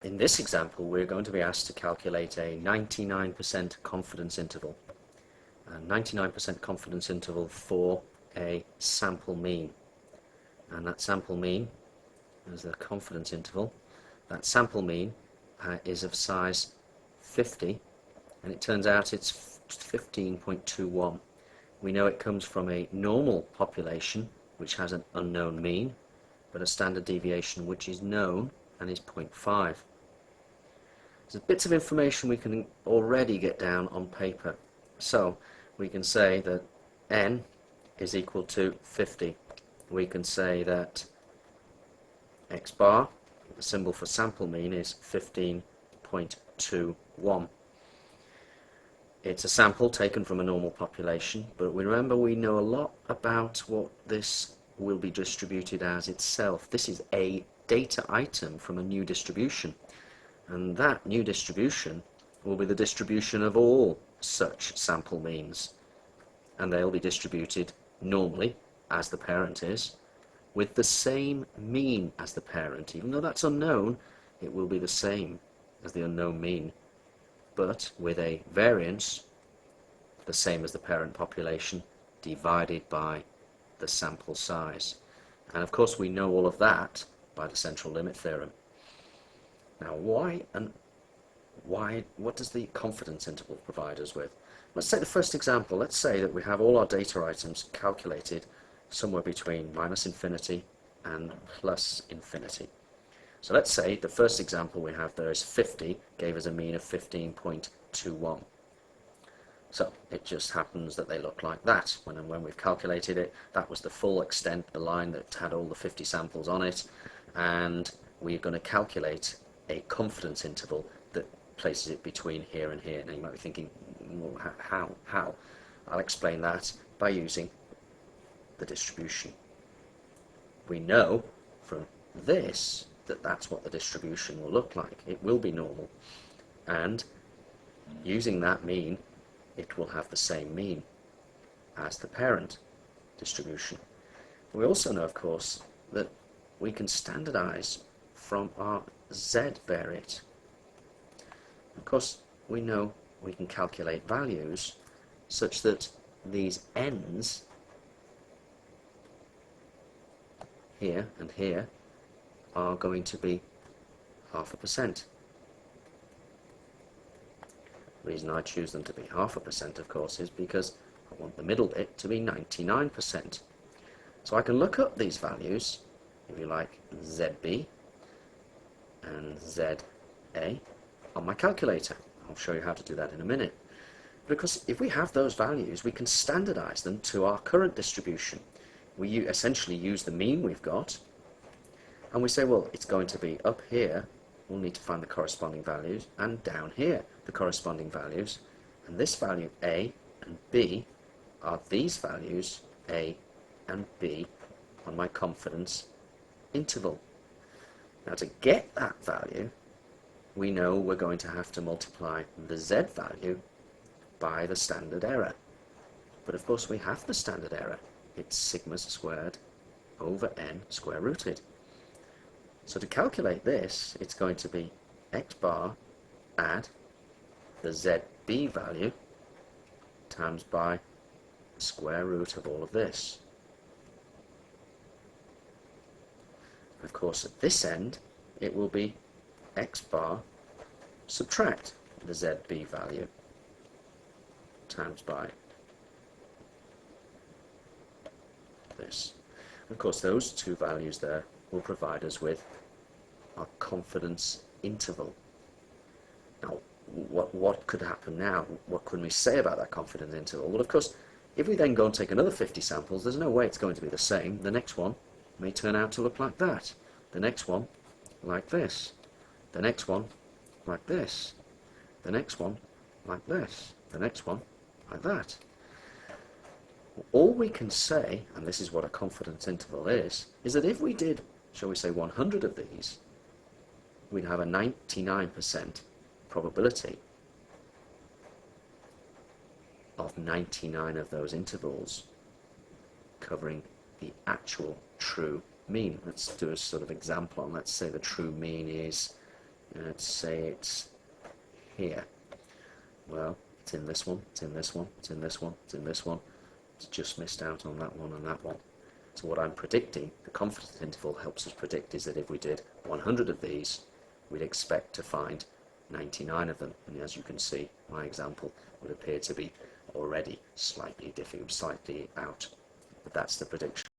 In this example, we're going to be asked to calculate a 99% confidence interval. A 99% confidence interval for a sample mean. And that sample mean is the confidence interval. That sample mean is of size 50, and it turns out it's 15.21. We know it comes from a normal population, which has an unknown mean, but a standard deviation which is known and is 0.5. There's bits of information we can already get down on paper. So we can say that n is equal to 50. We can say that x bar, the symbol for sample mean, is 15.21. It's a sample taken from a normal population, but remember we know a lot about what this will be distributed as itself. This is a data item from a new distribution, and that new distribution will be the distribution of all such sample means, and they'll be distributed normally, as the parent is, with the same mean as the parent. Even though that's unknown, it will be the same as the unknown mean, but with a variance the same as the parent population divided by the sample size. And of course we know all of that by the central limit theorem. Now what does the confidence interval provide us with? Let's take the first example. Let's say that we have all our data items calculated somewhere between minus infinity and plus infinity. So let's say the first example we have there is 50, gave us a mean of 15.21. So it just happens that they look like that. When we've calculated it, that was the full extent, the line that had all the 50 samples on it, and we're going to calculate a confidence interval that places it between here and here. Now you might be thinking, well, how? I'll explain that by using the distribution. We know from this that that's what the distribution will look like. It will be normal, and using that mean, it will have the same mean as the parent distribution. We also know, of course, that we can standardize from our z-variate. Of course, we know we can calculate values such that these n's here and here are going to be 0.5%. The reason I choose them to be 0.5%, of course, is because I want the middle bit to be 99%. So I can look up these values, if you like, ZB and ZA on my calculator. I'll show you how to do that in a minute. Because if we have those values, we can standardize them to our current distribution. We essentially use the mean we've got, and we say, well, it's going to be up here. We'll need to find the corresponding values, and down here the corresponding values, and this value A and B are these values A and B on my confidence interval. Now to get that value, we know we're going to have to multiply the Z value by the standard error. But of course we have the standard error. It's sigma squared over n square rooted. So to calculate this, it's going to be x bar add the ZB value times by the square root of all of this. Of course, at this end, it will be x bar subtract the ZB value times by this. Of course, those two values there will provide us with our confidence interval. Now, what could happen now? What can we say about that confidence interval? Well, of course, if we then go and take another 50 samples, there's no way it's going to be the same. The next one may turn out to look like that. The next one, like this. The next one, like this. The next one, like this. The next one, like that. All we can say, and this is what a confidence interval is that if we did, shall we say, 100 of these, we'd have a 99% probability of 99 of those intervals covering the actual true mean. Let's do a sort of example on, let's say the true mean is Let's say it's here. Well, it's in this one, it's in this one, it's in this one, it's in this one. It's just missed out on that one and that one. So what I'm predicting, the confidence interval helps us predict, is that if we did 100 of these, we'd expect to find 99 of them. And as you can see, my example would appear to be already slightly different, slightly out. But that's the prediction.